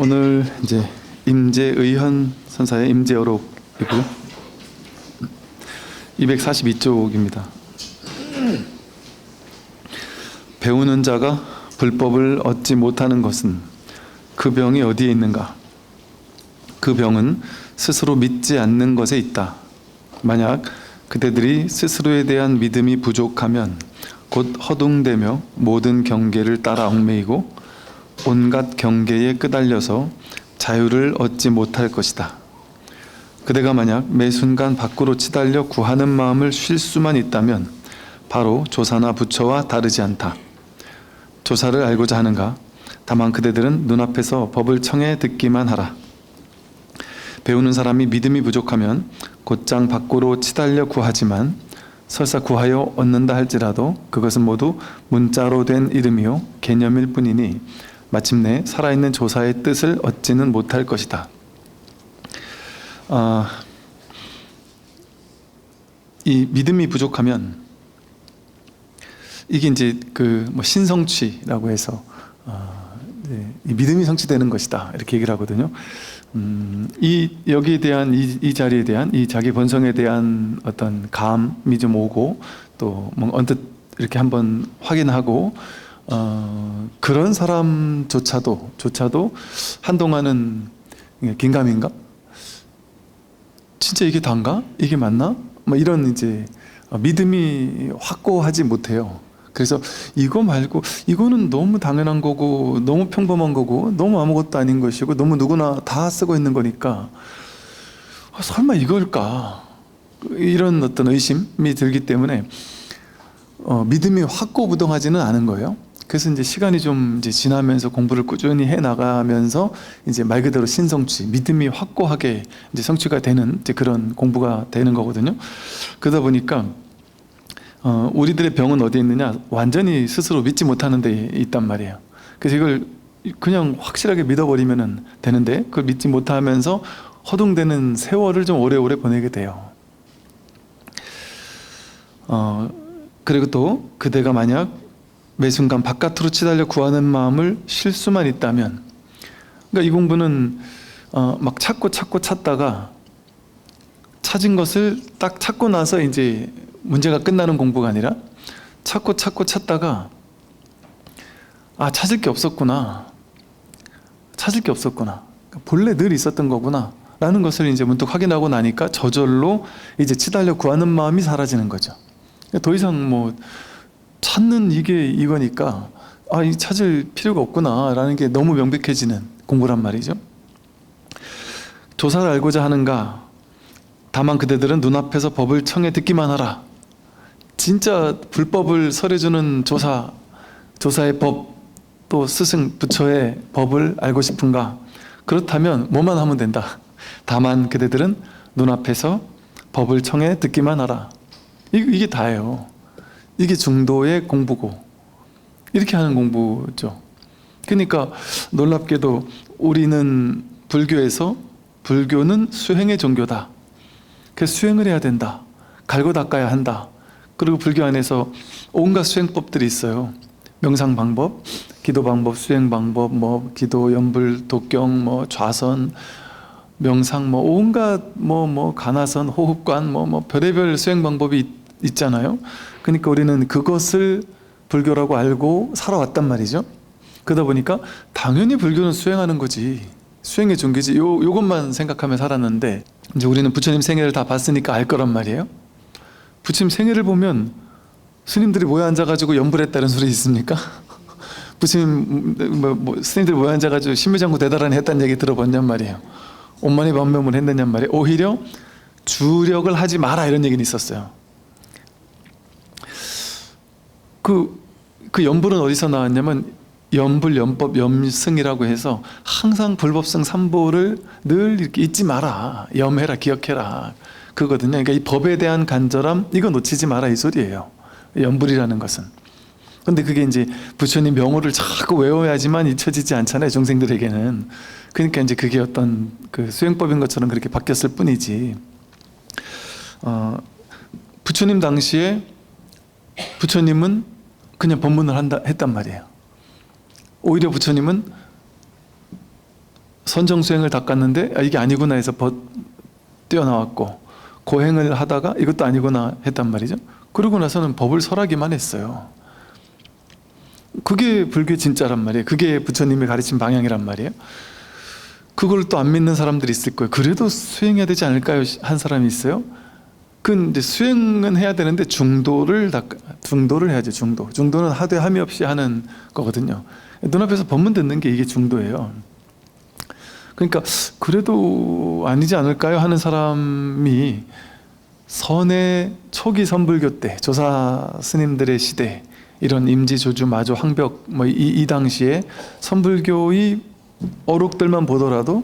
오늘 이제 임재의현 선사의 임재어록이고요. 242쪽입니다. 배우는 자가 불법을 얻지 못하는 것은 그 병이 어디에 있는가? 그 병은 스스로 믿지 않는 것에 있다. 만약 그대들이 스스로에 대한 믿음이 부족하면 곧 허둥대며 모든 경계를 따라 얽매이고 온갖 경계에 끄달려서 자유를 얻지 못할 것이다. 그대가 만약 매 순간 밖으로 치달려 구하는 마음을 쉴 수만 있다면 바로 조사나 부처와 다르지 않다. 조사를 알고자 하는가? 다만 그대들은 눈앞에서 법을 청해 듣기만 하라. 배우는 사람이 믿음이 부족하면 곧장 밖으로 치달려 구하지만 설사 구하여 얻는다 할지라도 그것은 모두 문자로 된 이름이요 개념일 뿐이니 마침내 살아있는 조사의 뜻을 얻지는 못할 것이다. 이 믿음이 부족하면 이게 이제 신성취라고 해서 이 믿음이 성취되는 것이다 이렇게 얘기를 하거든요. 여기에 대한 이 자리에 대한 이 자기 본성에 대한 어떤 감이 좀 오고 또 언뜻 이렇게 한번 확인하고 그런 사람조차도 한동안은 긴가민가? 진짜 이게 단가? 이게 맞나? 이런 이제 믿음이 확고하지 못해요. 그래서 이거 말고 이거는 너무 당연한 거고 너무 평범한 거고 너무 아무것도 아닌 것이고 너무 누구나 다 쓰고 있는 거니까 설마 이걸까? 이런 어떤 의심이 들기 때문에 믿음이 확고부동하지는 않은 거예요. 그래서 이제 시간이 좀 이제 지나면서 공부를 꾸준히 해 나가면서 이제 말 그대로 신성취, 믿음이 확고하게 이제 성취가 되는 이제 그런 공부가 되는 거거든요. 그러다 보니까 우리들의 병은 어디에 있느냐? 완전히 스스로 믿지 못하는 데 있단 말이에요. 그래서 이걸 그냥 확실하게 믿어버리면 되는데 그걸 믿지 못하면서 허둥대는 세월을 좀 오래오래 보내게 돼요. 그리고 또 그대가 만약 매 순간 바깥으로 치달려 구하는 마음을 쉴 수만 있다면, 그러니까 이 공부는 막 찾고 찾다가 찾은 것을 딱 찾고 나서 이제 문제가 끝나는 공부가 아니라 찾고 찾다가 찾을 게 없었구나. 본래 늘 있었던 거구나 라는 것을 이제 문득 확인하고 나니까 저절로 이제 치달려 구하는 마음이 사라지는 거죠. 더 이상 찾는 이게 이거니까 이 찾을 필요가 없구나 라는 게 너무 명백해지는 공부란 말이죠. 조사를 알고자 하는가? 다만 그대들은 눈앞에서 법을 청해 듣기만 하라. 진짜 불법을 설해주는 조사의 법, 또 스승, 부처의 법을 알고 싶은가? 그렇다면 뭐만 하면 된다. 다만 그대들은 눈앞에서 법을 청해 듣기만 하라. 이게 다예요. 이게 중도의 공부고 이렇게 하는 공부죠. 그러니까 놀랍게도 우리는 불교는 수행의 종교다. 그래서 수행을 해야 된다. 갈고 닦아야 한다. 그리고 불교 안에서 온갖 수행법들이 있어요. 명상 방법, 기도 방법, 수행 방법, 기도, 연불, 독경, 좌선, 명상, 온갖 가나선, 호흡관, 별의별 수행 방법이 있잖아요. 그러니까 우리는 그것을 불교라고 알고 살아왔단 말이죠. 그러다 보니까 당연히 불교는 수행하는 거지. 수행의 종교지. 요것만 생각하며 살았는데 이제 우리는 부처님 생애를 다 봤으니까 알 거란 말이에요. 부처님 생애를 보면 스님들이 모여 앉아가지고 연불했다는 소리 있습니까? 부처님 스님들이 모여 앉아가지고 신묘장구 대단하니 했다는 얘기 들어봤냔 말이에요. 온만이 반면을 했느냔 말이에요. 오히려 주력을 하지 마라 이런 얘기는 있었어요. 그 연불은 어디서 나왔냐면 연불, 연법, 염승이라고 해서 항상 불법성 삼보를 늘 이렇게 잊지 마라. 염해라, 기억해라. 그거거든요. 그러니까 이 법에 대한 간절함, 이거 놓치지 마라 이 소리예요. 연불이라는 것은. 근데 그게 이제 부처님 명호를 자꾸 외워야지만 잊혀지지 않잖아요. 중생들에게는. 그러니까 이제 그게 어떤 그 수행법인 것처럼 그렇게 바뀌었을 뿐이지. 부처님 당시에 부처님은 그냥 법문을 했단 말이에요. 오히려 부처님은 선정수행을 닦았는데 이게 아니구나 해서 뛰어나왔고, 고행을 하다가 이것도 아니구나 했단 말이죠. 그러고 나서는 법을 설하기만 했어요. 그게 불교의 진짜란 말이에요. 그게 부처님이 가르친 방향이란 말이에요. 그걸 또 안 믿는 사람들이 있을 거예요. 그래도 수행해야 되지 않을까요? 한 사람이 있어요. 그 이제 수행은 해야 되는데 중도를 해야죠. 중도는 하되 함이 없이 하는 거거든요. 눈앞에서 법문 듣는 게 이게 중도예요. 그러니까 그래도 아니지 않을까요? 하는 사람이 선의 초기 선불교 때, 조사 스님들의 시대, 이런 임지, 조주, 마조, 황벽 이 당시에 선불교의 어록들만 보더라도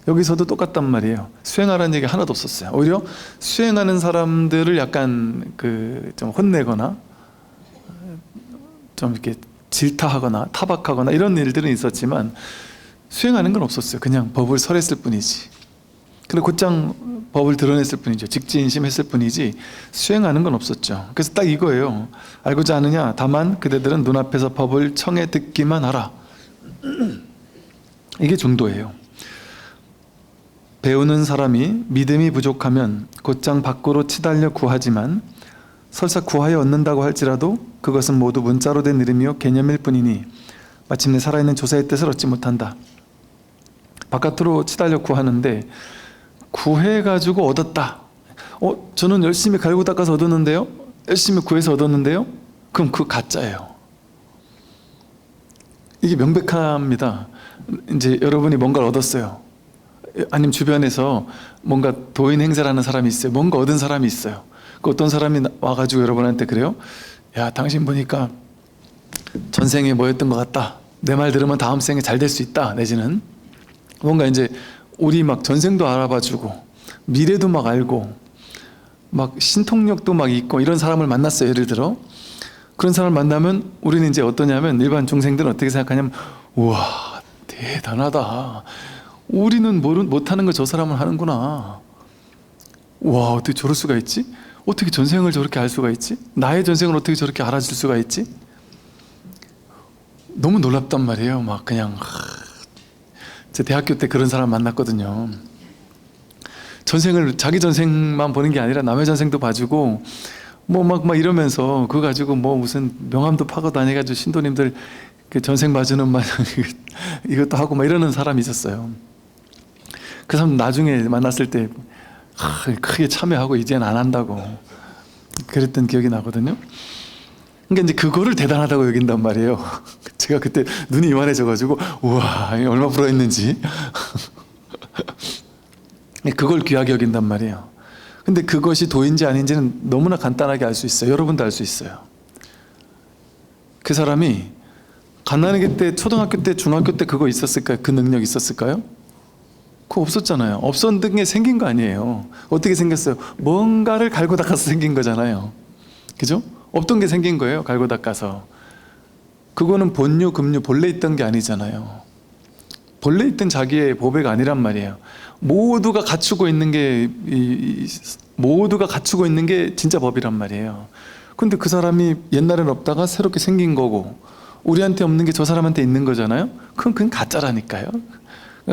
여기서도 똑같단 말이에요. 수행하라는 얘기 하나도 없었어요. 오히려 수행하는 사람들을 약간 좀 혼내거나 좀 이렇게 질타하거나 타박하거나 이런 일들은 있었지만 수행하는 건 없었어요. 그냥 법을 설했을 뿐이지. 그리고 곧장 법을 드러냈을 뿐이죠. 직지인심했을 뿐이지 수행하는 건 없었죠. 그래서 딱 이거예요. 알고자 하느냐? 다만 그대들은 눈앞에서 법을 청해 듣기만 하라. 이게 중도예요. 배우는 사람이 믿음이 부족하면 곧장 밖으로 치달려 구하지만 설사 구하여 얻는다고 할지라도 그것은 모두 문자로 된 이름이요 개념일 뿐이니 마침내 살아있는 조사의 뜻을 얻지 못한다. 바깥으로 치달려 구하는데 구해가지고 얻었다. 저는 열심히 갈고 닦아서 얻었는데요? 열심히 구해서 얻었는데요? 그럼 그거 가짜예요. 이게 명백합니다. 이제 여러분이 뭔가를 얻었어요. 아니면 주변에서 뭔가 도인 행세를 하는 사람이 있어요. 뭔가 얻은 사람이 있어요. 그 어떤 사람이 와가지고 여러분한테 그래요? 야, 당신 보니까 전생에 뭐였던 것 같다. 내 말 들으면 다음 생에 잘 될 수 있다. 내지는 뭔가 이제 우리 막 전생도 알아봐주고 미래도 막 알고 막 신통력도 막 있고 이런 사람을 만났어요. 예를 들어 그런 사람을 만나면 우리는 이제 어떠냐면 일반 중생들은 어떻게 생각하냐면 우와 대단하다. 우리는 못하는 걸 저 사람은 하는구나. 와 어떻게 저럴 수가 있지? 어떻게 전생을 저렇게 알 수가 있지? 나의 전생을 어떻게 저렇게 알아줄 수가 있지? 너무 놀랍단 말이에요. 막 그냥 제 대학교 때 그런 사람 만났거든요. 전생을 자기 전생만 보는 게 아니라 남의 전생도 봐주고 뭐 막 이러면서 그거 가지고 뭐 무슨 명함도 파고 다녀가지고 신도님들 그 전생 봐주는 말 이것도 하고 막 이러는 사람이 있었어요. 그 사람 나중에 만났을 때 크게 참여하고 이제는 안 한다고 그랬던 기억이 나거든요. 그러니까 이제 그거를 대단하다고 여긴단 말이에요. 제가 그때 눈이 이만해져가지고 우와 얼마나 불어있는지 그걸 귀하게 여긴단 말이에요. 근데 그것이 도인지 아닌지는 너무나 간단하게 알 수 있어요. 여러분도 알 수 있어요. 그 사람이 갓난아기 때, 초등학교 때, 중학교 때 그거 있었을까요? 그 능력 있었을까요? 그거 없었잖아요. 없었던 게 생긴 거 아니에요. 어떻게 생겼어요? 뭔가를 갈고 닦아서 생긴 거잖아요. 그죠? 없던 게 생긴 거예요. 갈고 닦아서. 그거는 본유, 금유, 본래 있던 게 아니잖아요. 본래 있던 자기의 보배가 아니란 말이에요. 모두가 갖추고 있는 게 진짜 법이란 말이에요. 근데 그 사람이 옛날엔 없다가 새롭게 생긴 거고 우리한테 없는 게 저 사람한테 있는 거잖아요. 그건 가짜라니까요.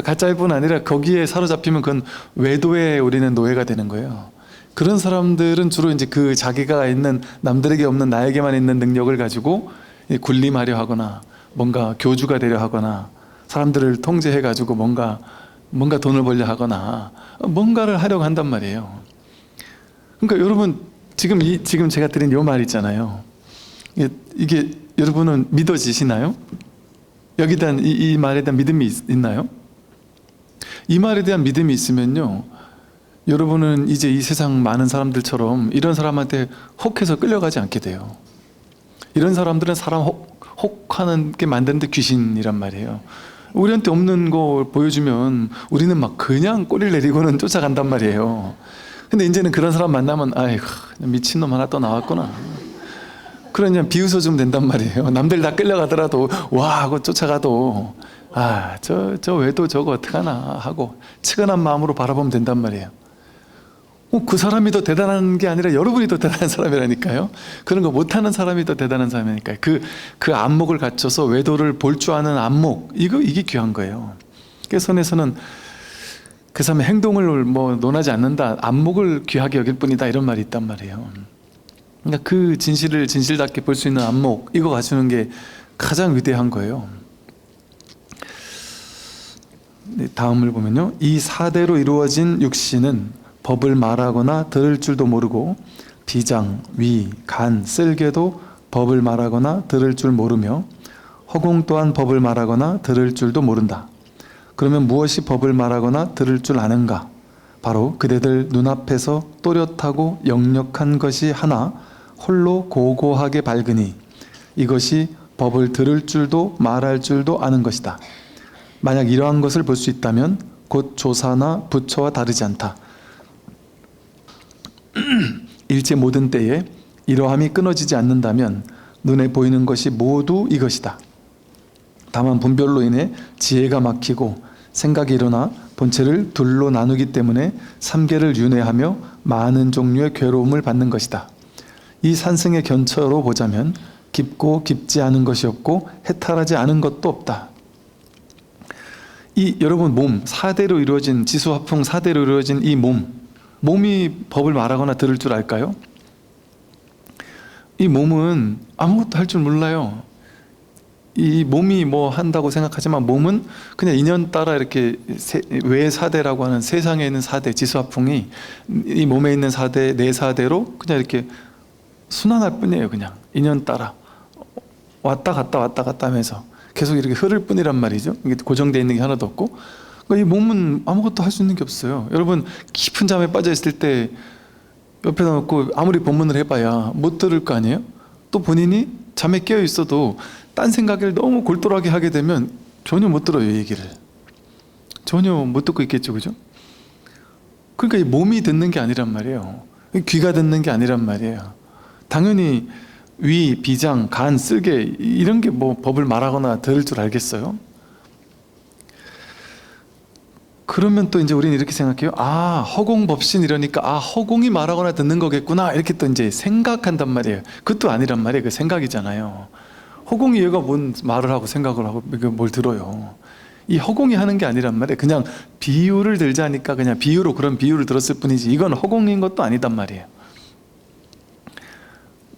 가짜일 뿐 아니라 거기에 사로잡히면 그건 외도에 우리는 노예가 되는 거예요. 그런 사람들은 주로 이제 그 자기가 있는 남들에게 없는 나에게만 있는 능력을 가지고 군림하려 하거나 뭔가 교주가 되려 하거나 사람들을 통제해 가지고 뭔가 돈을 벌려 하거나 뭔가를 하려고 한단 말이에요. 그러니까 여러분 지금 제가 드린 요 말 있잖아요. 이게 여러분은 믿어지시나요? 여기에 대한 이 말에 대한 믿음이 있나요? 이 말에 대한 믿음이 있으면요, 여러분은 이제 이 세상 많은 사람들처럼 이런 사람한테 혹해서 끌려가지 않게 돼요. 이런 사람들은 사람 혹하는 게 만드는데 귀신이란 말이에요. 우리한테 없는 거 보여주면 우리는 막 그냥 꼬리를 내리고는 쫓아간단 말이에요. 근데 이제는 그런 사람 만나면 아이고 미친놈 하나 또 나왔구나. 그러냐 비웃어주면 된단 말이에요. 남들 다 끌려가더라도 와 하고 쫓아가도 저 외도 저거 어떡하나 하고 측은한 마음으로 바라보면 된단 말이에요. 그 사람이 더 대단한 게 아니라 여러분이 더 대단한 사람이라니까요. 그런 거 못하는 사람이 더 대단한 사람이니까요. 그 안목을 갖춰서 외도를 볼 줄 아는 안목, 이게 귀한 거예요. 휴게선에서는 그 사람의 행동을 뭐 논하지 않는다. 안목을 귀하게 여길 뿐이다. 이런 말이 있단 말이에요. 그러니까 그 진실을 진실답게 볼 수 있는 안목, 이거 갖추는 게 가장 위대한 거예요. 네, 다음을 보면요. 이 사대로 이루어진 육신은 법을 말하거나 들을 줄도 모르고 비장, 위, 간, 쓸개도 법을 말하거나 들을 줄 모르며 허공 또한 법을 말하거나 들을 줄도 모른다. 그러면 무엇이 법을 말하거나 들을 줄 아는가? 바로 그대들 눈앞에서 또렷하고 역력한 것이 하나 홀로 고고하게 밝으니 이것이 법을 들을 줄도 말할 줄도 아는 것이다. 만약 이러한 것을 볼 수 있다면 곧 조사나 부처와 다르지 않다. 일체 모든 때에 이러함이 끊어지지 않는다면 눈에 보이는 것이 모두 이것이다. 다만 분별로 인해 지혜가 막히고 생각이 일어나 본체를 둘로 나누기 때문에 삼계를 윤회하며 많은 종류의 괴로움을 받는 것이다. 이 산승의 견처로 보자면 깊고 깊지 않은 것이 없고 해탈하지 않은 것도 없다. 이 여러분 몸, 사대로 이루어진 지수화풍 사대로 이루어진 이 몸이 법을 말하거나 들을 줄 알까요? 이 몸은 아무것도 할 줄 몰라요. 이 몸이 뭐 한다고 생각하지만 몸은 그냥 인연 따라 이렇게 외사대라고 하는 세상에 있는 사대, 지수화풍이 이 몸에 있는 사대, 내 사대로 그냥 이렇게 순환할 뿐이에요. 그냥 인연 따라 왔다 갔다 하면서 계속 이렇게 흐를 뿐이란 말이죠. 이게 고정되어 있는 게 하나도 없고, 그러니까 이 몸은 아무것도 할 수 있는 게 없어요. 여러분 깊은 잠에 빠져 있을 때 옆에다 놓고 아무리 법문을 해봐야 못 들을 거 아니에요? 또 본인이 잠에 깨어 있어도 딴 생각을 너무 골똘하게 하게 되면 전혀 못 들어요. 이 얘기를 전혀 못 듣고 있겠죠, 그죠? 그러니까 이 몸이 듣는 게 아니란 말이에요. 귀가 듣는 게 아니란 말이에요. 당연히 위, 비장, 간, 쓸개 이런 게 뭐 법을 말하거나 들을 줄 알겠어요? 그러면 또 이제 우리는 이렇게 생각해요. 아, 허공법신 이러니까 아, 허공이 말하거나 듣는 거겠구나 이렇게 또 이제 생각한단 말이에요. 그것도 아니란 말이에요. 그 생각이잖아요. 허공이 얘가 뭔 말을 하고 생각을 하고 뭘 들어요. 이 허공이 하는 게 아니란 말이에요. 그냥 비유를 들자니까 그냥 비유로 그런 비유를 들었을 뿐이지 이건 허공인 것도 아니단 말이에요.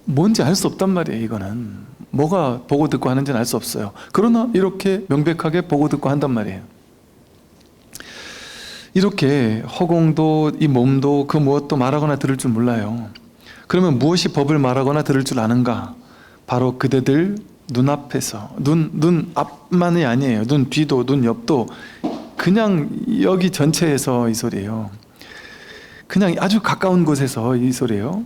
뭔지 알 수 없단 말이에요. 이거는 뭐가 보고 듣고 하는지는 알 수 없어요. 그러나 이렇게 명백하게 보고 듣고 한단 말이에요. 이렇게 허공도 이 몸도 그 무엇도 말하거나 들을 줄 몰라요. 그러면 무엇이 법을 말하거나 들을 줄 아는가? 바로 그대들 눈앞에서 눈 앞만이 아니에요. 눈 뒤도 눈 옆도 그냥 여기 전체에서 이 소리예요. 그냥 아주 가까운 곳에서 이 소리예요.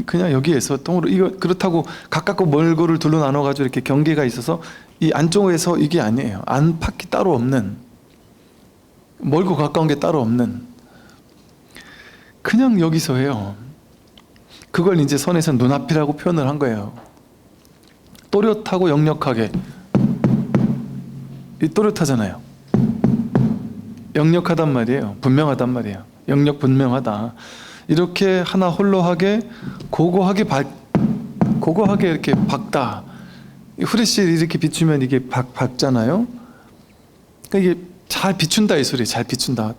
그냥 여기에서 통으로 이거 그렇다고 가깝고 멀고를 둘로 나눠 가지고 이렇게 경계가 있어서 이 안쪽에서 이게 아니에요. 안팎이 따로 없는, 멀고 가까운 게 따로 없는, 그냥 여기서 해요. 그걸 이제 선에서는 눈앞이라고 표현을 한 거예요. 또렷하고 역력하게. 이 또렷하잖아요. 역력하단 말이에요. 분명하단 말이에요. 역력 분명하다. 이렇게 하나 홀로하게 고고하게 이렇게 밝다. 후레쉬를 이렇게 비추면 이게 밝잖아요. 그러니까 이게 잘 비춘다 이 소리. 잘 비춘다.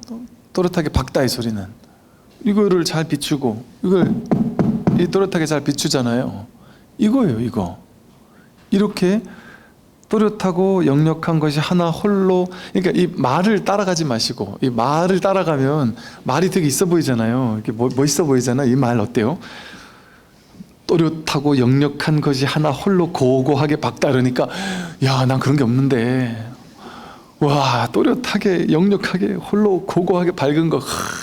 또렷하게 밝다 이 소리는. 이거를 잘 비추고 이걸 이 또렷하게 잘 비추잖아요. 이거예요. 이거. 이렇게 또렷하고 역력한 것이 하나 홀로. 그러니까 이 말을 따라가지 마시고, 이 말을 따라가면 말이 되게 있어 보이잖아요. 이게 멋있어 보이잖아요. 이 말 어때요? 또렷하고 역력한 것이 하나 홀로 고고하게 밝다 그러니까 야, 난 그런 게 없는데 와, 또렷하게 역력하게 홀로 고고하게 밝은 거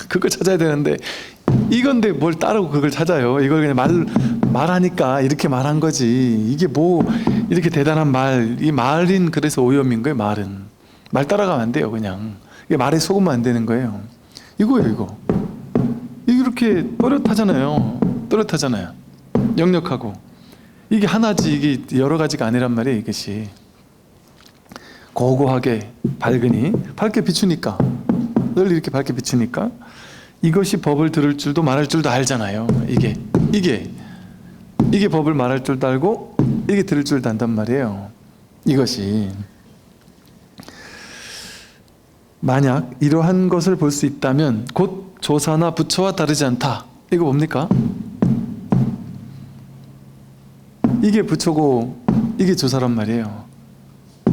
그걸 찾아야 되는데 이건데 뭘 따르고 그걸 찾아요. 이걸 그냥 말하니까 이렇게 말한 거지. 이게 뭐 이렇게 대단한 말, 이 말인 그래서 오염인 거예요. 말은 말 따라가면 안 돼요. 그냥 이게 말에 속으면 안 되는 거예요. 이거예요. 이거 이렇게 또렷하잖아요. 역력하고 이게 하나지 이게 여러 가지가 아니란 말이에요. 이것이 고고하게 밝으니 밝게 비추니까 늘 이렇게 밝게 비추니까 이것이 법을 들을 줄도 말할 줄도 알잖아요. 이게 법을 말할 줄도 알고 이게 들을 줄도 안단 말이에요. 이것이 만약 이러한 것을 볼 수 있다면 곧 조사나 부처와 다르지 않다. 이거 뭡니까? 이게 부처고 이게 조사란 말이에요.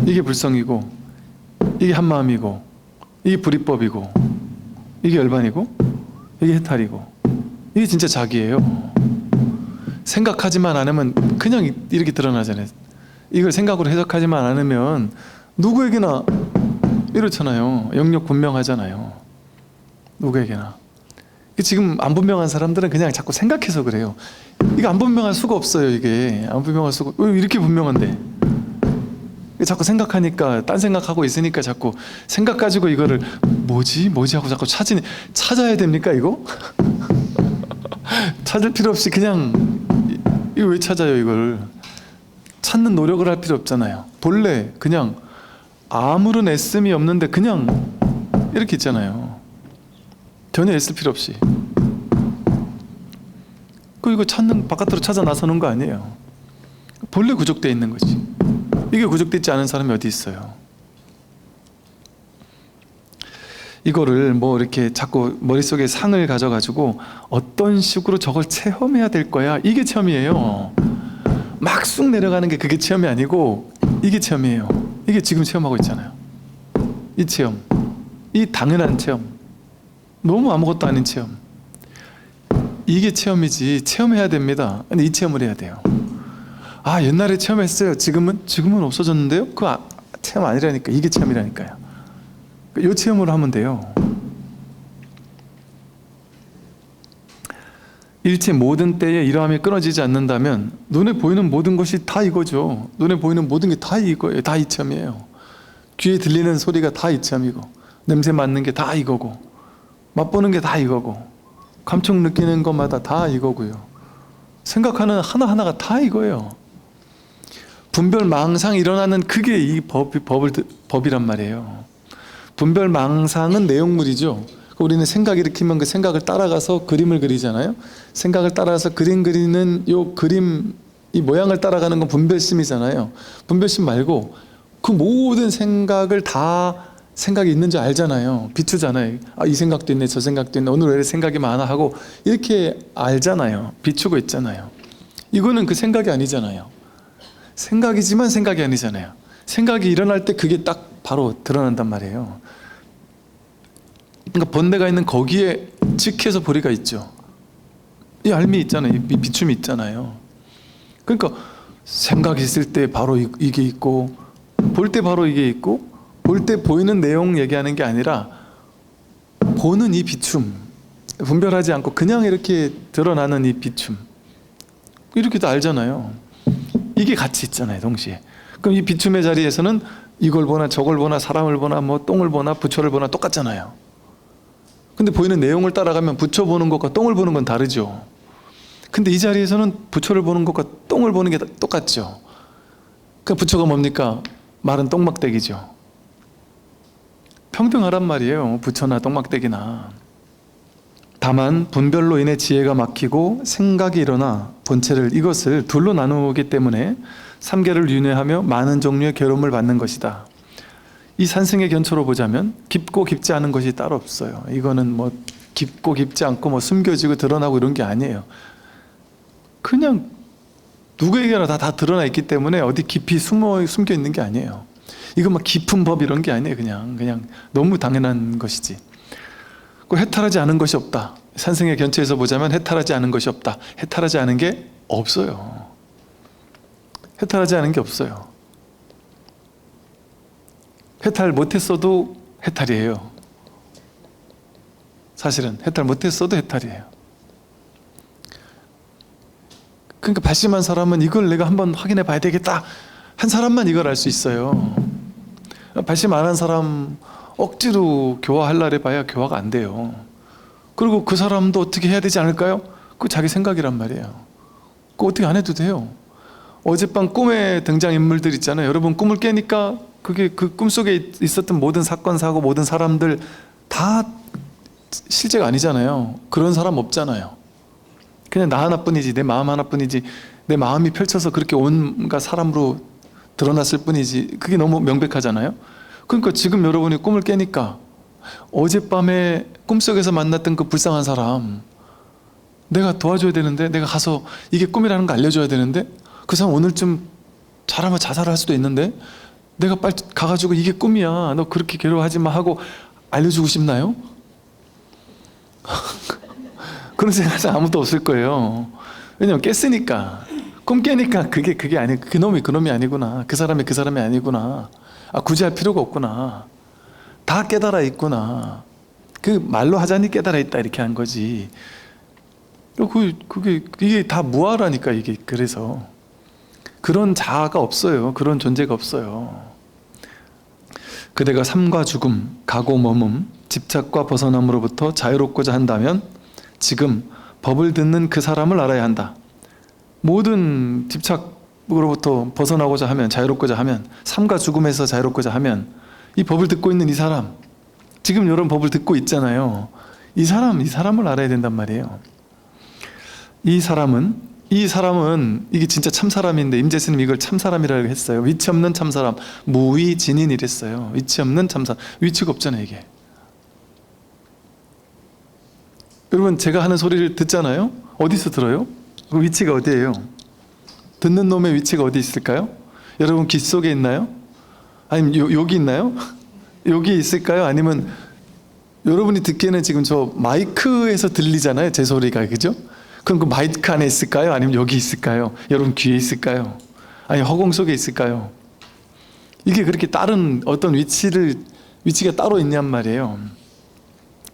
이게 불성이고 이게 한마음이고 이게 불이법이고 이게 열반이고 이게 해탈이고 이게 진짜 자기예요. 생각하지만 않으면 그냥 이렇게 드러나잖아요. 이걸 생각으로 해석하지만 않으면 누구에게나 이렇잖아요. 영역 분명하잖아요. 누구에게나. 지금 안 분명한 사람들은 그냥 자꾸 생각해서 그래요. 이거 안 분명할 수가 없어요. 이게 안 분명할 수가. 왜 이렇게 분명한데? 자꾸 생각하니까 딴 생각하고 있으니까 자꾸 생각 가지고 이거를 뭐지 하고 자꾸 찾아야 됩니까 이거? 찾을 필요 없이 그냥 이거 왜 찾아요 이걸? 찾는 노력을 할 필요 없잖아요. 본래 그냥 아무런 애씀이 없는데 그냥 이렇게 있잖아요. 전혀 애쓸 필요 없이. 이거 찾는 바깥으로 찾아 나서는 거 아니에요. 본래 구족되어 있는 거지. 이게 구족되지 않은 사람이 어디 있어요? 이거를 뭐 이렇게 자꾸 머릿속에 상을 가져가지고 어떤 식으로 저걸 체험해야 될 거야. 이게 체험이에요. 막 쑥 내려가는 게 그게 체험이 아니고 이게 체험이에요. 이게 지금 체험하고 있잖아요. 이 체험. 이 당연한 체험. 너무 아무것도 아닌 체험. 이게 체험이지. 체험해야 됩니다. 근데 이 체험을 해야 돼요. 아 옛날에 체험했어요. 지금은 없어졌는데요. 그거 체험 아니라니까. 이게 체험이라니까요. 이 체험으로 하면 돼요. 일체 모든 때에 이러함이 끊어지지 않는다면 눈에 보이는 모든 것이 다 이거죠. 눈에 보이는 모든 게 다 이거예요. 다 이 체험이에요. 귀에 들리는 소리가 다 이 체험이고 냄새 맡는 게 다 이거고 맛보는 게 다 이거고 감촉 느끼는 것마다 다 이거고요. 생각하는 하나하나가 다 이거예요. 분별망상이 일어나는 그게 이 법이란 말이에요. 분별망상은 내용물이죠. 우리는 생각 일으키면 그 생각을 따라가서 그림을 그리잖아요. 생각을 따라서 그림 그리는 요 그림 이 모양을 따라가는 건 분별심이잖아요. 분별심 말고 그 모든 생각을 다 생각이 있는 줄 알잖아요. 비추잖아요. 아, 이 생각도 있네 저 생각도 있네 오늘 왜 생각이 많아 하고 이렇게 알잖아요. 비추고 있잖아요. 이거는 그 생각이 아니잖아요. 생각이지만 생각이 아니잖아요. 생각이 일어날 때 그게 딱 바로 드러난단 말이에요. 그러니까 번뇌가 있는 거기에 직해서 보리가 있죠. 이 알미 있잖아요. 이 비춤이 있잖아요. 그러니까 생각이 있을 때 바로 이게 있고 볼 때 바로 이게 있고 볼 때 보이는 내용 얘기하는 게 아니라 보는 이 비춤 분별하지 않고 그냥 이렇게 드러나는 이 비춤 이렇게도 알잖아요. 이게 같이 있잖아요. 동시에. 그럼 이 비춤의 자리에서는 이걸 보나 저걸 보나 사람을 보나 뭐 똥을 보나 부처를 보나 똑같잖아요. 근데 보이는 내용을 따라가면 부처 보는 것과 똥을 보는 건 다르죠. 근데 이 자리에서는 부처를 보는 것과 똥을 보는 게 똑같죠. 그 부처가 뭡니까? 마른 똥막대기죠. 평등하란 말이에요. 부처나 똥막대기나. 다만 분별로 인해 지혜가 막히고 생각이 일어나 본체를 이것을 둘로 나누기 때문에 삼계를 윤회하며 많은 종류의 괴로움을 받는 것이다. 이 산승의 견초로 보자면 깊고 깊지 않은 것이 따로 없어요. 이거는 뭐 깊고 깊지 않고 뭐 숨겨지고 드러나고 이런 게 아니에요. 그냥 누구에게나 다 드러나 있기 때문에 어디 깊이 숨겨 있는 게 아니에요. 이거 막 깊은 법 이런 게 아니에요. 그냥 너무 당연한 것이지. 그 해탈하지 않은 것이 없다. 산승의 견처에서 보자면 해탈하지 않은 것이 없다. 해탈하지 않은 게 없어요. 해탈하지 않은 게 없어요. 해탈 못했어도 해탈이에요. 사실은 해탈 못했어도 해탈이에요. 그러니까 발심한 사람은 이걸 내가 한번 확인해 봐야 되겠다 한 사람만 이걸 알 수 있어요. 발심 안 한 사람 억지로 교화하려래 봐야 교화가 안 돼요. 그리고 그 사람도 어떻게 해야 되지 않을까요? 그 자기 생각이란 말이에요. 그거 어떻게 안 해도 돼요. 어젯밤 꿈에 등장인물들 있잖아요. 여러분 꿈을 깨니까 그게 그 꿈속에 있었던 모든 사건 사고 모든 사람들 다 실제가 아니잖아요. 그런 사람 없잖아요. 그냥 나 하나뿐이지 내 마음 하나뿐이지 내 마음이 펼쳐서 그렇게 온갖 사람으로 드러났을 뿐이지 그게 너무 명백하잖아요. 그러니까 지금 여러분이 꿈을 깨니까 어젯밤에 꿈속에서 만났던 그 불쌍한 사람, 내가 도와줘야 되는데, 내가 가서 이게 꿈이라는 거 알려줘야 되는데, 그 사람 오늘쯤 잘하면 자살할 수도 있는데, 내가 빨리 가가지고 이게 꿈이야, 너 그렇게 괴로워하지 마 하고 알려주고 싶나요? 그런 생각은 아무도 없을 거예요. 왜냐면 깼으니까. 꿈 깨니까 그게 아니, 그놈이 아니구나, 그 사람이 아니구나, 굳이 할 필요가 없구나, 다 깨달아 있구나, 그 말로 하자니 깨달아 있다, 이렇게 한 거지. 이게 다 무아라니까. 이게 그래서 그런 자아가 없어요. 그런 존재가 없어요. 그대가 삶과 죽음, 가고 머문, 집착과 벗어남으로부터 자유롭고자 한다면 지금 법을 듣는 그 사람을 알아야 한다. 모든 집착으로부터 벗어나고자 하면, 자유롭고자 하면, 삶과 죽음에서 자유롭고자 하면 이 법을 듣고 있는 이 사람, 지금 이런 법을 듣고 있잖아요. 이 사람을 알아야 된단 말이에요. 이 사람은 이게 진짜 참사람인데 임재스님 이걸 참사람이라고 했어요. 위치 없는 참사람, 무위진인 이랬어요. 위치 없는 참사람, 위치가 없잖아요 이게. 여러분, 제가 하는 소리를 듣잖아요. 어디서 들어요? 그 위치가 어디예요? 듣는 놈의 위치가 어디 있을까요? 여러분 귀 속에 있나요? 아니면 여기 있나요? 여기 있을까요? 아니면 여러분이 듣기에는 지금 저 마이크에서 들리잖아요, 제 소리가. 그죠? 그럼 그 마이크 안에 있을까요? 아니면 여기 있을까요? 여러분 귀에 있을까요? 아니 허공 속에 있을까요? 이게 그렇게 다른 어떤 위치가 따로 있냔 말이에요.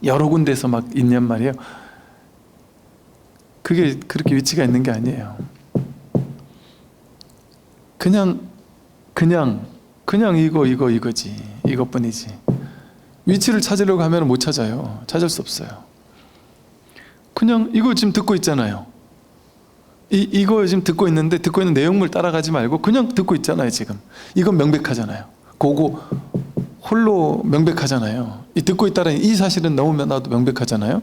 여러 군데서 막 있냔 말이에요. 그게 그렇게 위치가 있는 게 아니에요. 그냥 이거지. 이것뿐이지. 위치를 찾으려고 하면 못 찾아요. 찾을 수 없어요. 그냥 이거 지금 듣고 있잖아요. 이거 지금 듣고 있는데, 듣고 있는 내용물 따라가지 말고 그냥 듣고 있잖아요 지금. 이건 명백하잖아요. 그거 홀로 명백하잖아요. 이 듣고 있다는 이 사실은 너무나도 명백하잖아요.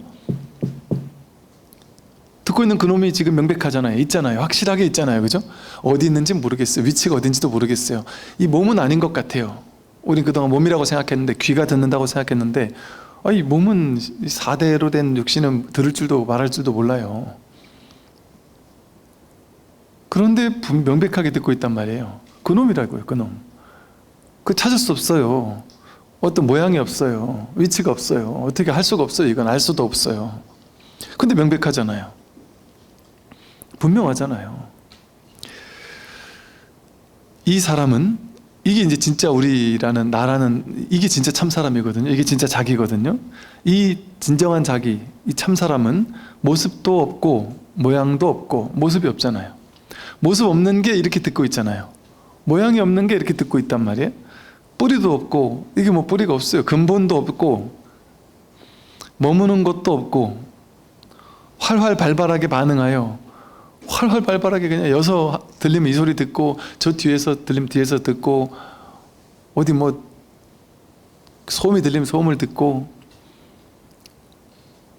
듣고 있는 그놈이 지금 명백하잖아요. 있잖아요. 확실하게 있잖아요. 그죠? 어디 있는지 모르겠어요. 위치가 어딘지도 모르겠어요. 이 몸은 아닌 것 같아요. 우린 그동안 몸이라고 생각했는데, 귀가 듣는다고 생각했는데, 이 몸은 4대로 된 육신은 들을 줄도 말할 줄도 몰라요. 그런데 명백하게 듣고 있단 말이에요. 그놈이라고요. 그놈. 그 찾을 수 없어요. 어떤 모양이 없어요. 위치가 없어요. 어떻게 할 수가 없어요. 이건 알 수도 없어요. 근데 명백하잖아요. 분명하잖아요. 이 사람은, 이게 이제 진짜 우리라는, 나라는, 이게 진짜 참사람이거든요. 이게 진짜 자기거든요. 이 진정한 자기, 이 참사람은 모습도 없고 모양도 없고 모습이 없잖아요. 모습 없는 게 이렇게 듣고 있잖아요. 모양이 없는 게 이렇게 듣고 있단 말이에요. 뿌리도 없고, 이게 뭐 뿌리가 없어요. 근본도 없고 머무는 것도 없고, 활활 발발하게 반응하여 활활 발발하게 그냥 여서 들리면 이 소리 듣고, 저 뒤에서 들리면 뒤에서 듣고, 어디 뭐 소음이 들리면 소음을 듣고,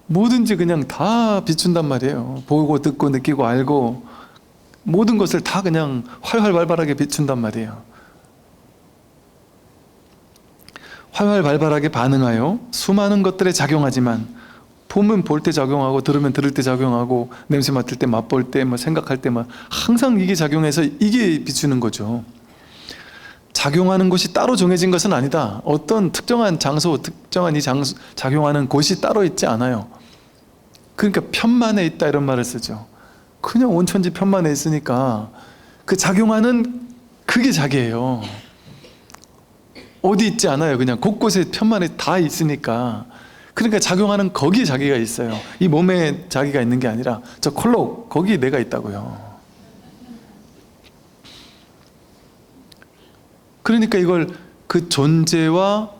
뭐든지 그냥 다 비춘단 말이에요. 보고 듣고 느끼고 알고 모든 것을 다 그냥 활활 발발하게 비춘단 말이에요. 활활 발발하게 반응하여 수많은 것들에 작용하지만, 보면 볼 때 작용하고, 들으면 들을 때 작용하고, 냄새 맡을 때, 맛볼 때, 뭐 생각할 때, 막 항상 이게 작용해서 이게 비추는 거죠. 작용하는 곳이 따로 정해진 것은 아니다. 어떤 특정한 장소, 특정한 이 장소, 작용하는 곳이 따로 있지 않아요. 그러니까 편만에 있다 이런 말을 쓰죠. 그냥 온천지 편만에 있으니까 그 작용하는 그게 자기예요. 어디 있지 않아요. 그냥 곳곳에 편만에 다 있으니까. 그러니까 작용하는 거기에 자기가 있어요. 이 몸에 자기가 있는 게 아니라 저 콜록, 거기에 내가 있다고요. 그러니까 이걸 그 존재와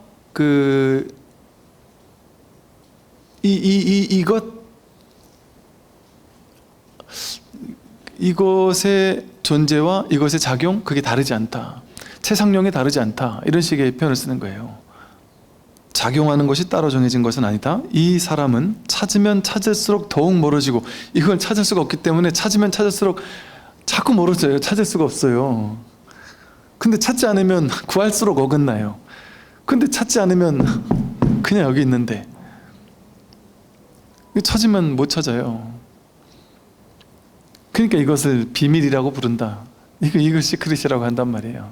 이것의 존재와 이것의 작용, 그게 다르지 않다. 채상령이 다르지 않다. 이런 식의 표현을 쓰는 거예요. 작용하는 것이 따로 정해진 것은 아니다. 이 사람은 찾으면 찾을수록 더욱 멀어지고, 이걸 찾을 수가 없기 때문에 찾으면 찾을수록 자꾸 멀어져요. 찾을 수가 없어요. 근데 찾지 않으면 구할수록 어긋나요. 근데 찾지 않으면 그냥 여기 있는데 찾으면 못 찾아요. 그러니까 이것을 비밀이라고 부른다. 이걸 시크릿이라고 한단 말이에요.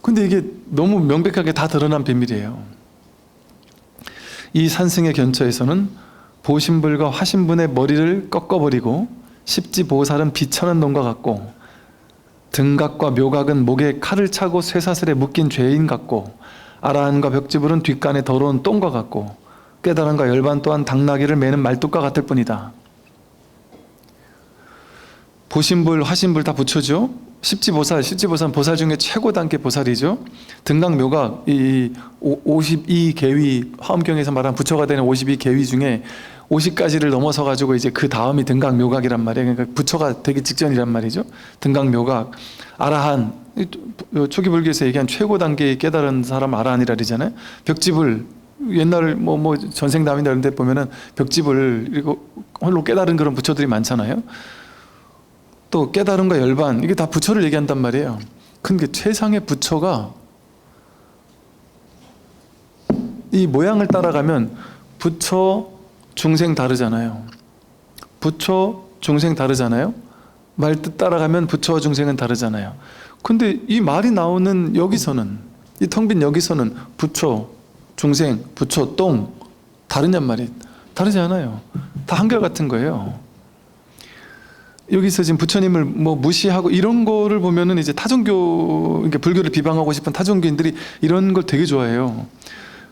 근데 이게 너무 명백하게 다 드러난 비밀이에요. 이 산승의 견처에서는 보신불과 화신분의 머리를 꺾어버리고 십지보살은 비천한 놈과 같고 등각과 묘각은 목에 칼을 차고 쇠사슬에 묶인 죄인 같고 아라한과 벽지불은 뒷간에 더러운 똥과 같고 깨달음과 열반 또한 당나귀를 매는 말뚝과 같을 뿐이다. 보신불, 화신불 다 부처죠. 십지보살은 보살 중에 최고 단계 보살이죠. 등각 묘각, 이 52계위, 화엄경에서 말한 부처가 되는 52계위 중에 50가지를 넘어서 가지고 이제 그 다음이 등각 묘각이란 말이에요. 그러니까 부처가 되기 직전이란 말이죠. 등각 묘각, 아라한, 초기 불교에서 얘기한 최고 단계의 깨달은 사람 아라한이라 그러잖아요. 벽지불, 옛날 전생담이나 이런 데 보면은 벽지불 그리고 홀로 깨달은 그런 부처들이 많잖아요. 또 깨달음과 열반, 이게 다 부처를 얘기한단 말이에요. 근데 최상의 부처가 이 모양을 따라가면 부처, 중생 다르잖아요. 부처, 중생 다르잖아요. 말뜻 따라가면 부처와 중생은 다르잖아요. 근데 이 말이 나오는 여기서는, 이 텅 빈 여기서는 부처, 중생, 부처, 똥 다르냔 말이에요. 다르지 않아요. 다 한결같은 거예요. 여기서 지금 부처님을 무시하고 이런 거를 보면은 이제 타종교, 그러니까 불교를 비방하고 싶은 타종교인들이 이런 걸 되게 좋아해요.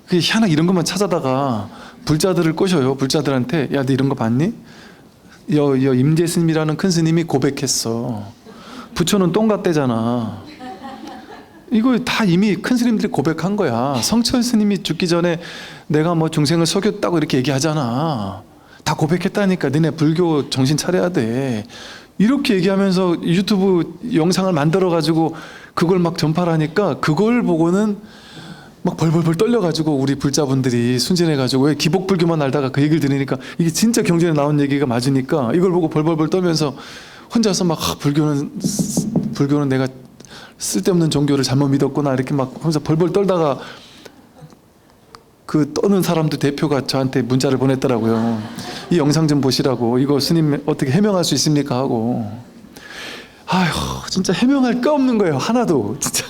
그게 희한하게 이런 것만 찾아다가 불자들을 꼬셔요. 불자들한테 야, 너 이런 거 봤니? 임재 스님이라는 큰 스님이 고백했어. 부처는 똥 같대잖아. 이거 다 이미 큰 스님들이 고백한 거야. 성철 스님이 죽기 전에 내가 중생을 속였다고 이렇게 얘기하잖아. 다 고백했다니까. 너네 불교 정신 차려야 돼. 이렇게 얘기하면서 유튜브 영상을 만들어 가지고 그걸 막 전파를 하니까 그걸 보고는 막 벌벌벌 떨려가지고 우리 불자분들이 순진해가지고 왜 기복불교만 알다가 그 얘기를 들으니까 이게 진짜 경전에 나온 얘기가 맞으니까 이걸 보고 벌벌벌 떨면서 혼자서 막 불교는 내가 쓸데없는 종교를 잘못 믿었구나 이렇게 막 혼자 벌벌 떨다가 그 떠는 사람들 대표가 저한테 문자를 보냈더라고요. 이 영상 좀 보시라고. 이거 스님 어떻게 해명할 수 있습니까? 하고. 아휴, 진짜 해명할 게 없는 거예요. 하나도. 진짜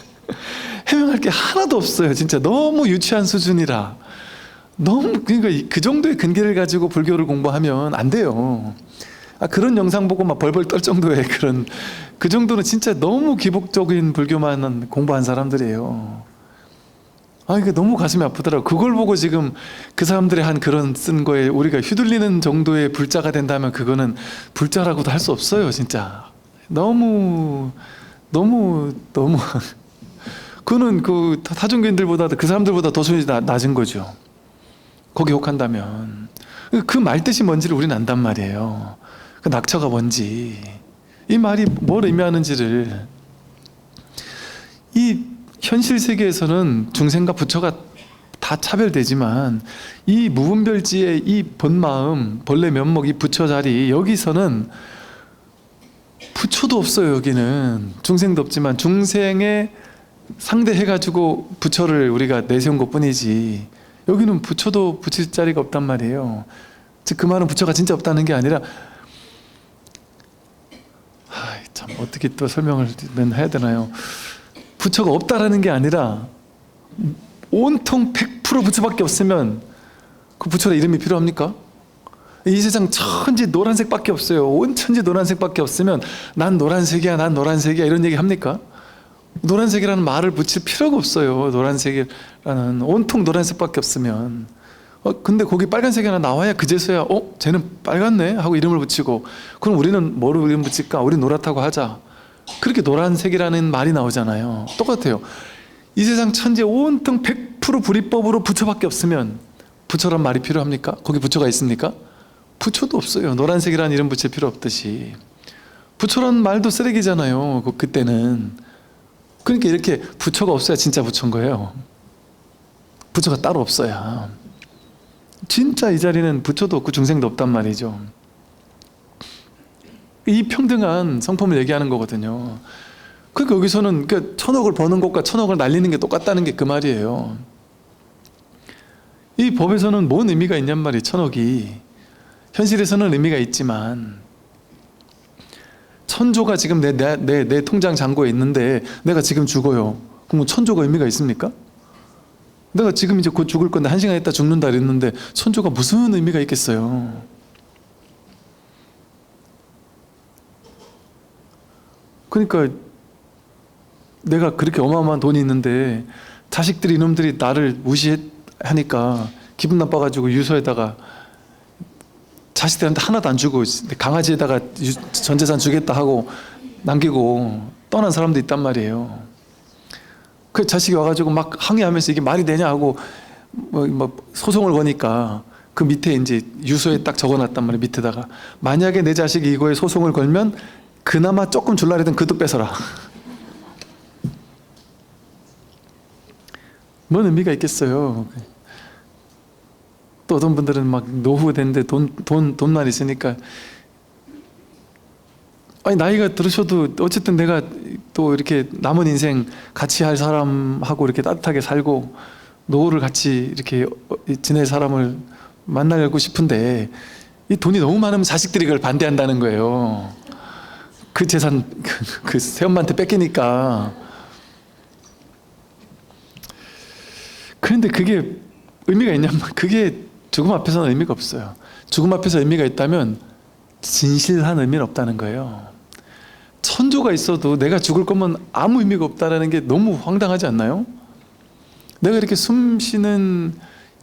해명할 게 하나도 없어요. 진짜 너무 유치한 수준이라. 너무, 그러니까 그 정도의 근기를 가지고 불교를 공부하면 안 돼요. 그런 영상 보고 막 벌벌 떨 정도의 그 정도는 진짜 너무 기복적인 불교만 공부한 사람들이에요. 이게 너무 가슴이 아프더라고요. 그걸 보고 지금 그 사람들이 한 그런 쓴 거에 우리가 휘둘리는 정도의 불자가 된다면 그거는 불자라고도 할 수 없어요. 진짜 너무 그거는 그 타종교인들보다도 그 사람들보다 더 수준이 낮은 거죠. 거기 혹한다면 그 말뜻이 뭔지를 우리는 안단 말이에요. 그 낙처가 뭔지, 이 말이 뭘 의미하는지를. 이 현실 세계에서는 중생과 부처가 다 차별되지만 이 무분별지의 이 본마음, 본래 면목, 이 부처 자리, 여기서는 부처도 없어요. 여기는 중생도 없지만 중생에 상대해가지고 부처를 우리가 내세운 것 뿐이지 여기는 부처도 붙일 자리가 없단 말이에요. 즉 그 말은 부처가 진짜 없다는 게 아니라 참 어떻게 또 설명을 해야 되나요? 부처가 없다라는 게 아니라 온통 100% 부처밖에 없으면 그 부처의 이름이 필요합니까? 이 세상 천지 노란색밖에 없어요. 온 천지 노란색밖에 없으면 난 노란색이야, 난 노란색이야 이런 얘기 합니까? 노란색이라는 말을 붙일 필요가 없어요. 노란색이라는 온통 노란색밖에 없으면. 근데 거기 빨간색이 하나 나와야 그제서야 쟤는 빨갛네 하고 이름을 붙이고, 그럼 우리는 뭐로 이름 붙일까? 우리 노랗다고 하자. 그렇게 노란색이라는 말이 나오잖아요. 똑같아요. 이 세상 천지 온통 100% 불이법으로 부처밖에 없으면 부처란 말이 필요합니까? 거기 부처가 있습니까? 부처도 없어요. 노란색이라는 이름 붙일 필요 없듯이 부처란 말도 쓰레기잖아요. 그때는. 그러니까 이렇게 부처가 없어야 진짜 부처인 거예요. 부처가 따로 없어야 진짜 이 자리는 부처도 없고 중생도 없단 말이죠. 이 평등한 성품을 얘기하는 거거든요. 그러니까 여기서는 1000억을 버는 것과 1000억을 날리는 게 똑같다는 게 그 말이에요. 이 법에서는 뭔 의미가 있냔 말이에요. 1000억이. 현실에서는 의미가 있지만 천조가 지금 내 통장 잔고에 있는데 내가 지금 죽어요. 그럼 천조가 의미가 있습니까? 내가 지금 이제 곧 죽을 건데 1시간 있다 죽는다 그랬는데 천조가 무슨 의미가 있겠어요? 그러니까 내가 그렇게 어마어마한 돈이 있는데 자식들이 이놈들이 나를 무시하니까 기분 나빠가지고 유서에다가 자식들한테 하나도 안 주고 강아지에다가 전 재산 주겠다 하고 남기고 떠난 사람도 있단 말이에요. 그 자식이 와가지고 막 항의하면서 이게 말이 되냐 하고 뭐 소송을 거니까 그 밑에 이제 유서에 딱 적어놨단 말이에요. 밑에다가 만약에 내 자식이 이거에 소송을 걸면 그나마 조금 줄라 그랬던 그도 뺏어라. 뭔 의미가 있겠어요. 또 어떤 분들은 막 노후됐는데 돈만 있으니까 아니 나이가 들으셔도 어쨌든 내가 또 이렇게 남은 인생 같이 할 사람하고 이렇게 따뜻하게 살고 노후를 같이 이렇게 지낼 사람을 만나고 싶은데 이 돈이 너무 많으면 자식들이 그걸 반대한다는 거예요. 그 재산 그 새엄마한테 뺏기니까. 그런데 그게 의미가 있냐면 그게 죽음 앞에서는 의미가 없어요. 죽음 앞에서 의미가 있다면 진실한 의미는 없다는 거예요. 천조가 있어도 내가 죽을 거면 아무 의미가 없다는 게 너무 황당하지 않나요? 내가 이렇게 숨 쉬는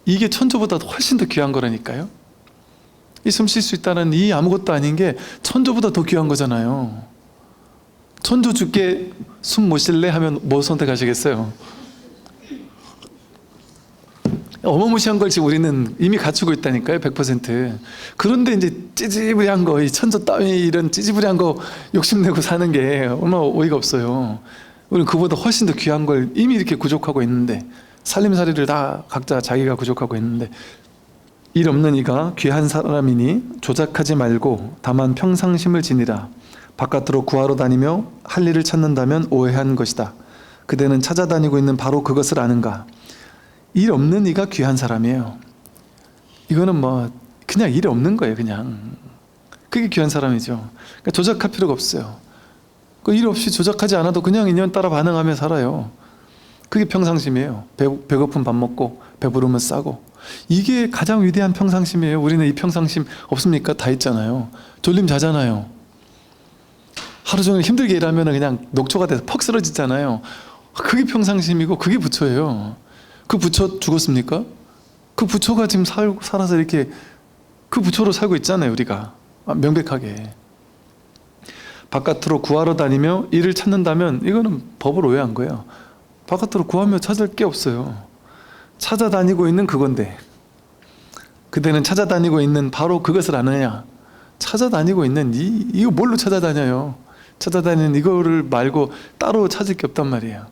이게 천조보다 훨씬 더 귀한 거라니까요. 이 숨 쉴 수 있다는 이 아무것도 아닌 게 천조보다 더 귀한 거잖아요. 천조 죽게 숨 못 쉴래 하면 뭐 선택하시겠어요? 어마무시한 걸 지금 우리는 이미 갖추고 있다니까요. 100%. 그런데 이제 찌지부리한 거, 이 천조 따위 이런 찌지부리한 거 욕심내고 사는 게 얼마나 어이가 없어요. 우리는 그보다 훨씬 더 귀한 걸 이미 이렇게 구족하고 있는데 살림살이를 다 각자 자기가 구족하고 있는데 일 없는 이가 귀한 사람이니 조작하지 말고 다만 평상심을 지니라. 바깥으로 구하러 다니며 할 일을 찾는다면 오해한 것이다. 그대는 찾아다니고 있는 바로 그것을 아는가. 일 없는 이가 귀한 사람이에요. 이거는 뭐 그냥 일 없는 거예요. 그냥 그게 귀한 사람이죠. 그러니까 조작할 필요가 없어요. 그 일 없이 조작하지 않아도 그냥 인연 따라 반응하며 살아요. 그게 평상심이에요. 배고픈 밥 먹고 배부르면 싸고. 이게 가장 위대한 평상심이에요. 우리는 이 평상심 없습니까? 다 있잖아요. 졸림 자잖아요. 하루 종일 힘들게 일하면 그냥 녹초가 돼서 퍽 쓰러지잖아요. 그게 평상심이고 그게 부처예요. 그 부처 죽었습니까? 그 부처가 지금 살아서 이렇게 그 부처로 살고 있잖아요. 우리가 명백하게. 바깥으로 구하러 다니며 일을 찾는다면 이거는 법을 오해한 거예요. 바깥으로 구하며 찾을 게 없어요. 찾아다니고 있는 그건데 그대는 찾아다니고 있는 바로 그것을 아느냐. 찾아다니고 있는 이거 뭘로 찾아다녀요? 찾아다니는 이거를 말고 따로 찾을 게 없단 말이에요.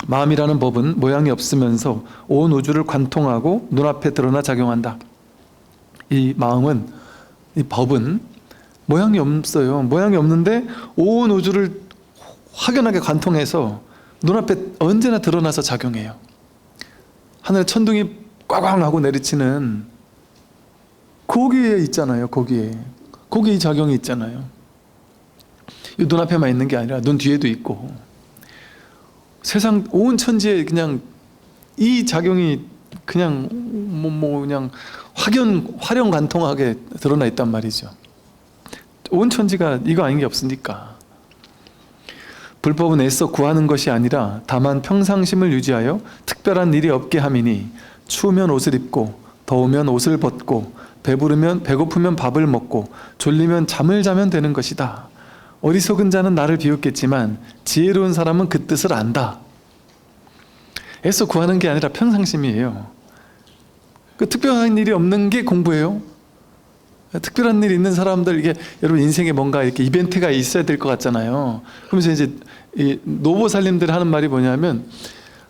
마음이라는 법은 모양이 없으면서 온 우주를 관통하고 눈앞에 드러나 작용한다. 이 마음은, 이 법은 모양이 없어요. 모양이 없는데 온 우주를 확연하게 관통해서 눈앞에 언제나 드러나서 작용해요. 하늘에 천둥이 꽝꽝 하고 내리치는 거기에 있잖아요. 거기에 이 작용이 있잖아요. 이 눈앞에만 있는 게 아니라 눈 뒤에도 있고 세상 온 천지에 그냥 이 작용이 그냥 그냥 화령관통하게 드러나 있단 말이죠. 온 천지가 이거 아닌 게 없으니까. 불법은 애써 구하는 것이 아니라 다만 평상심을 유지하여 특별한 일이 없게 함이니 추우면 옷을 입고 더우면 옷을 벗고 배고프면 밥을 먹고 졸리면 잠을 자면 되는 것이다. 어리석은 자는 나를 비웃겠지만 지혜로운 사람은 그 뜻을 안다. 애써 구하는 게 아니라 평상심이에요. 그 특별한 일이 없는 게 공부예요. 특별한 일이 있는 사람들, 이게 여러분 인생에 뭔가 이렇게 이벤트가 있어야 될 것 같잖아요. 그러면서 이제 이 노보살님들 하는 말이 뭐냐면,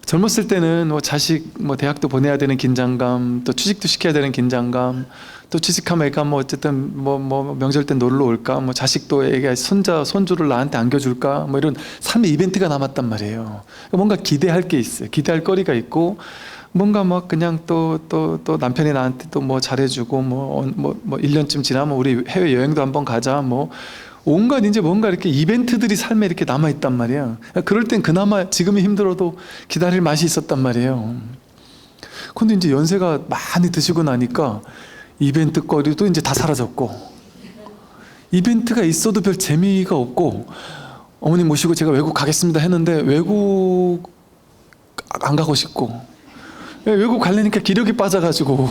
젊었을 때는 뭐 자식 뭐 대학도 보내야 되는 긴장감, 또 취직도 시켜야 되는 긴장감, 또 취직하면 애가 뭐 어쨌든 뭐 명절 때 놀러 올까, 뭐 자식도 애가 손주를 나한테 안겨줄까, 뭐 이런 삶의 이벤트가 남았단 말이에요. 뭔가 기대할 게 있어요. 기대할 거리가 있고, 뭔가 막 그냥 또 남편이 나한테 또 뭐 잘해주고 뭐 1년쯤 지나면 우리 해외 여행도 한번 가자 뭐 온갖 이제 뭔가 이렇게 이벤트들이 삶에 이렇게 남아있단 말이에요. 그럴 땐 그나마 지금이 힘들어도 기다릴 맛이 있었단 말이에요. 근데 이제 연세가 많이 드시고 나니까 이벤트 거리도 이제 다 사라졌고 이벤트가 있어도 별 재미가 없고 어머님 모시고 제가 외국 가겠습니다 했는데 외국 안 가고 싶고 외국 가려니까 기력이 빠져가지고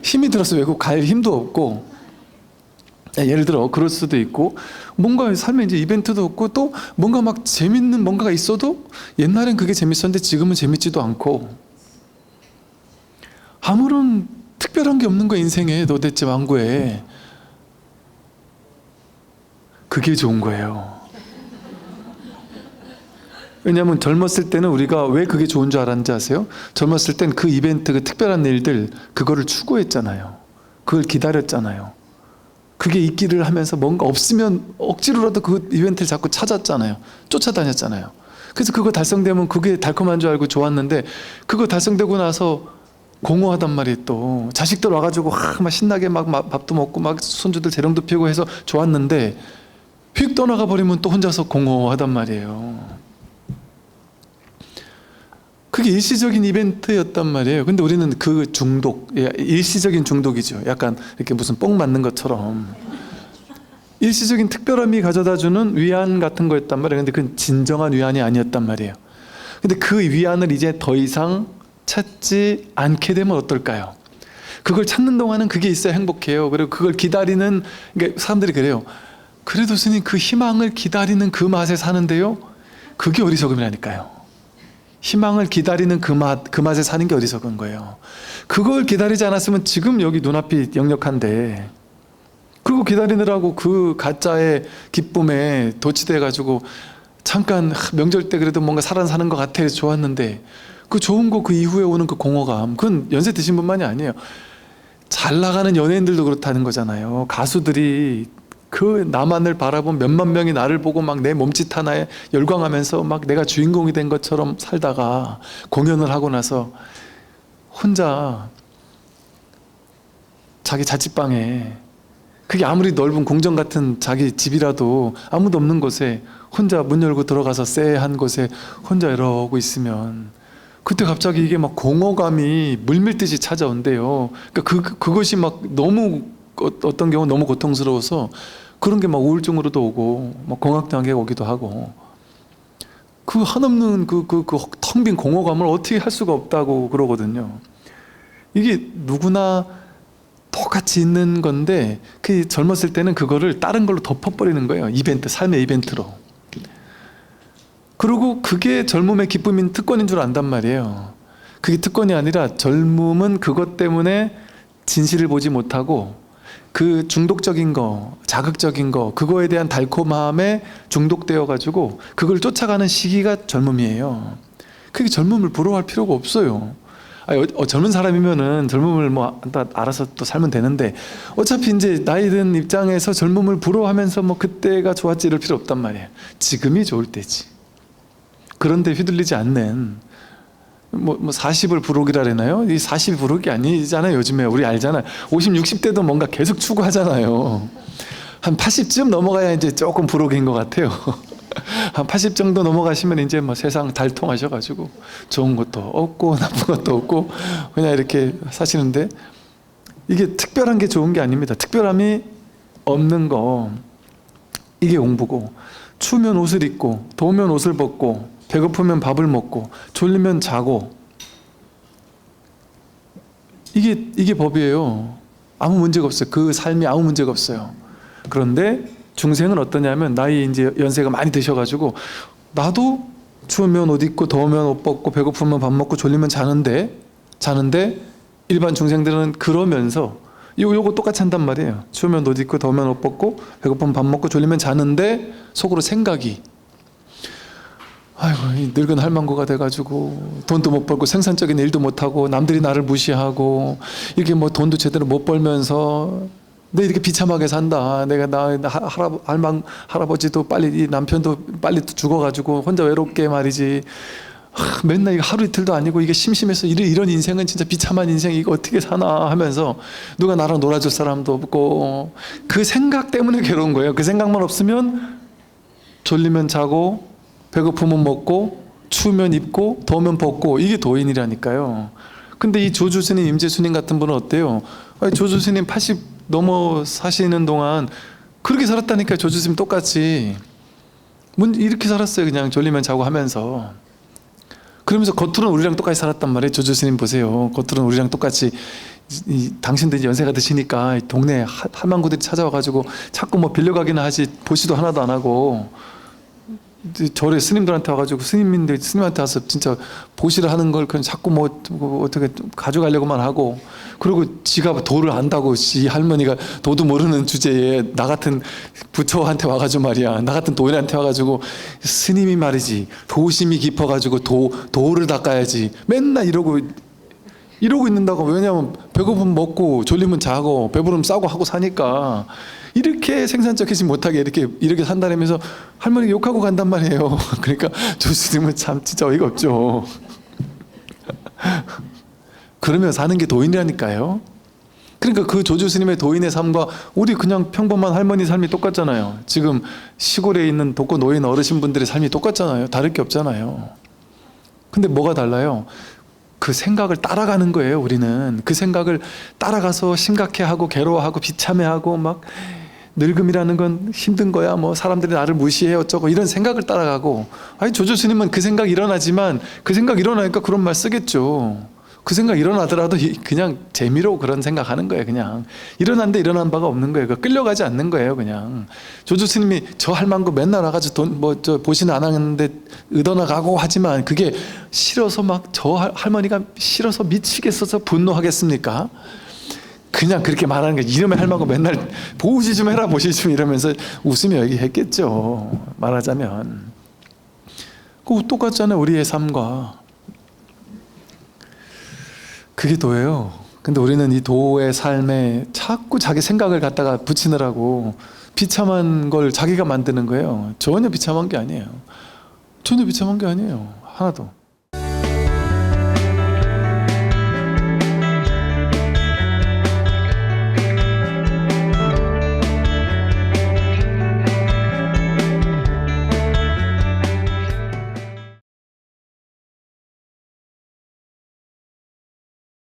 힘이 들어서 외국 갈 힘도 없고 예를 들어 그럴 수도 있고 뭔가 삶에 이제 이벤트도 없고 또 뭔가 막 재밌는 뭔가가 있어도 옛날엔 그게 재밌었는데 지금은 재밌지도 않고 아무런 특별한 게 없는 거야 인생에 도대체 완구에. 그게 좋은 거예요. 왜냐하면 젊었을 때는 우리가 왜 그게 좋은 줄 알았는지 아세요? 젊었을 땐 그 이벤트, 그 특별한 일들 그거를 추구했잖아요. 그걸 기다렸잖아요. 그게 있기를 하면서 뭔가 없으면 억지로라도 그 이벤트를 자꾸 찾았잖아요. 쫓아다녔잖아요. 그래서 그거 달성되면 그게 달콤한 줄 알고 좋았는데 그거 달성되고 나서 공허하단 말이에요. 또 자식들 와가지고 막 신나게 막 밥도 먹고 막 손주들 재롱도 피우고 해서 좋았는데 휙 떠나가 버리면 또 혼자서 공허하단 말이에요. 그게 일시적인 이벤트였단 말이에요. 근데 우리는 그 중독, 일시적인 중독이죠. 약간 이렇게 무슨 뽕 맞는 것처럼 일시적인 특별함이 가져다주는 위안 같은 거였단 말이에요. 근데 그건 진정한 위안이 아니었단 말이에요. 근데 그 위안을 이제 더 이상 찾지 않게 되면 어떨까요? 그걸 찾는 동안은 그게 있어야 행복해요. 그리고 그걸 기다리는, 그러니까 사람들이 그래요. 그래도 스님 그 희망을 기다리는 그 맛에 사는데요. 그게 어리석음이라니까요. 희망을 기다리는 그 맛에 사는 게 어리석은 거예요. 그걸 기다리지 않았으면 지금 여기 눈앞이 역력한데 그거 기다리느라고 그 가짜의 기쁨에 도취돼가지고 잠깐 명절 때 그래도 뭔가 사는 것 같아 좋았는데 그 좋은 거 그 이후에 오는 그 공허감 그건 연세 드신 분만이 아니에요. 잘 나가는 연예인들도 그렇다는 거잖아요. 가수들이 그 나만을 바라본 몇만 명이 나를 보고 막 내 몸짓 하나에 열광하면서 막 내가 주인공이 된 것처럼 살다가 공연을 하고 나서 혼자 자기 자취방에 그게 아무리 넓은 궁전 같은 자기 집이라도 아무도 없는 곳에 혼자 문 열고 들어가서 쎄한 곳에 혼자 이러고 있으면 그때 갑자기 이게 막 공허감이 물밀듯이 찾아온대요. 그러니까 그것이 막 너무 어떤 경우는 너무 고통스러워서 그런 게 막 우울증으로도 오고 막 공황장애 오기도 하고 그 한없는 그 텅 빈 공허감을 어떻게 할 수가 없다고 그러거든요. 이게 누구나 똑같이 있는 건데 그 젊었을 때는 그거를 다른 걸로 덮어버리는 거예요. 이벤트, 삶의 이벤트로. 그리고 그게 젊음의 기쁨인 특권인 줄 안단 말이에요. 그게 특권이 아니라 젊음은 그것 때문에 진실을 보지 못하고 그 중독적인 거, 자극적인 거, 그거에 대한 달콤함에 중독되어 가지고 그걸 쫓아가는 시기가 젊음이에요. 그게 젊음을 부러워할 필요가 없어요. 젊은 사람이면은 젊음을 뭐 알아서 또 살면 되는데 어차피 이제 나이 든 입장에서 젊음을 부러워하면서 뭐 그때가 좋았지 이럴 필요 없단 말이에요. 지금이 좋을 때지. 그런데 휘둘리지 않는 뭐 40을 부록이라 그러나요? 이 40이 부록이 아니잖아요. 요즘에 우리 알잖아요. 50, 60대도 뭔가 계속 추구하잖아요. 한 80쯤 넘어가야 이제 조금 부록인 것 같아요. 한 80 정도 넘어가시면 이제 뭐 세상 달통하셔가지고 좋은 것도 없고 나쁜 것도 없고 그냥 이렇게 사시는데 이게 특별한 게 좋은 게 아닙니다. 특별함이 없는 거 이게 공부고 추우면 옷을 입고 더우면 옷을 벗고 배고프면 밥을 먹고 졸리면 자고 이게 법이에요. 아무 문제가 없어요. 그 삶이 아무 문제가 없어요. 그런데 중생은 어떠냐면 나이 이제 연세가 많이 드셔가지고 나도 추우면 옷 입고 더우면 옷 벗고 배고프면 밥 먹고 졸리면 자는데 일반 중생들은 그러면서 요거 똑같이 한단 말이에요. 추우면 옷 입고 더우면 옷 벗고 배고프면 밥 먹고 졸리면 자는데 속으로 생각이 아이고 이 늙은 할망구가 돼가지고 돈도 못 벌고 생산적인 일도 못하고 남들이 나를 무시하고 이렇게 뭐 돈도 제대로 못 벌면서 내 이렇게 비참하게 산다. 내가 나 할아버지도 빨리 이 남편도 빨리 죽어가지고 혼자 외롭게 말이지. 맨날 이거 하루 이틀도 아니고 이게 심심해서 이런 인생은 진짜 비참한 인생, 이거 어떻게 사나 하면서 누가 나랑 놀아줄 사람도 없고 그 생각 때문에 괴로운 거예요. 그 생각만 없으면 졸리면 자고 배고프면 먹고 추우면 입고 더우면 벗고 이게 도인이라니까요. 근데 이 조주스님, 임재수님 같은 분은 어때요? 아니, 조주스님 80 넘어 사시는 동안 그렇게 살았다니까요. 조주스님 똑같이 이렇게 살았어요. 그냥 졸리면 자고 하면서. 그러면서 겉으로는 우리랑 똑같이 살았단 말이에요. 조주스님 보세요. 겉으로는 우리랑 똑같이 당신들이 연세가 드시니까 동네 할망구들이 찾아와가지고 자꾸 뭐 빌려가기나 하지 보시도 하나도 안 하고 절에 스님들한테 와가지고 스님한테 와서 진짜 보시를 하는 걸 그냥 자꾸 뭐 어떻게 가져가려고만 하고, 그리고 지가 도를 안다고 지 할머니가 도도 모르는 주제에 나 같은 부처한테 와가지고 말이야, 나 같은 도인한테 와가지고 스님이 말이지 도심이 깊어가지고 도를 닦아야지 맨날 이러고 있는다고. 왜냐면 배고프면 먹고 졸리면 자고 배부르면 싸고 하고 사니까 이렇게 생산적이지 못하게 이렇게 산다면서 할머니 욕하고 간단 말이에요. 그러니까 조스님은 참 진짜 어이가 없죠. 그러면 사는 게 도인이라니까요. 그러니까 그 조주스님의 도인의 삶과 우리 그냥 평범한 할머니 삶이 똑같잖아요. 지금 시골에 있는 독거 노인 어르신분들의 삶이 똑같잖아요. 다를 게 없잖아요. 근데 뭐가 달라요? 그 생각을 따라가는 거예요. 우리는 그 생각을 따라가서 심각해하고 괴로워하고 비참해하고 막 늙음이라는 건 힘든 거야, 뭐 사람들이 나를 무시해 어쩌고 이런 생각을 따라가고, 아니 조조스님은 그 생각 일어나지만 그 생각 일어나니까 그런 말 쓰겠죠. 그 생각 일어나더라도 그냥 재미로 그런 생각하는 거예요. 그냥 일어났는데 일어난 바가 없는 거예요. 끌려가지 않는 거예요. 그냥 조조스님이 저 할망구 맨날 와가지고 저 보시는 안 하는데 의도나 가고 하지만 그게 싫어서 막 저 할머니가 싫어서 미치겠어서 분노하겠습니까? 그냥 그렇게 말하는 게 이놈의 할망구 맨날 보시 좀 해라 보시 좀 이러면서 웃으며 얘기했겠죠. 말하자면 그 똑같잖아요. 우리의 삶과. 그게 도예요. 근데 우리는 이 도의 삶에 자꾸 자기 생각을 갖다가 붙이느라고 비참한 걸 자기가 만드는 거예요. 전혀 비참한 게 아니에요. 전혀 비참한 게 아니에요. 하나도.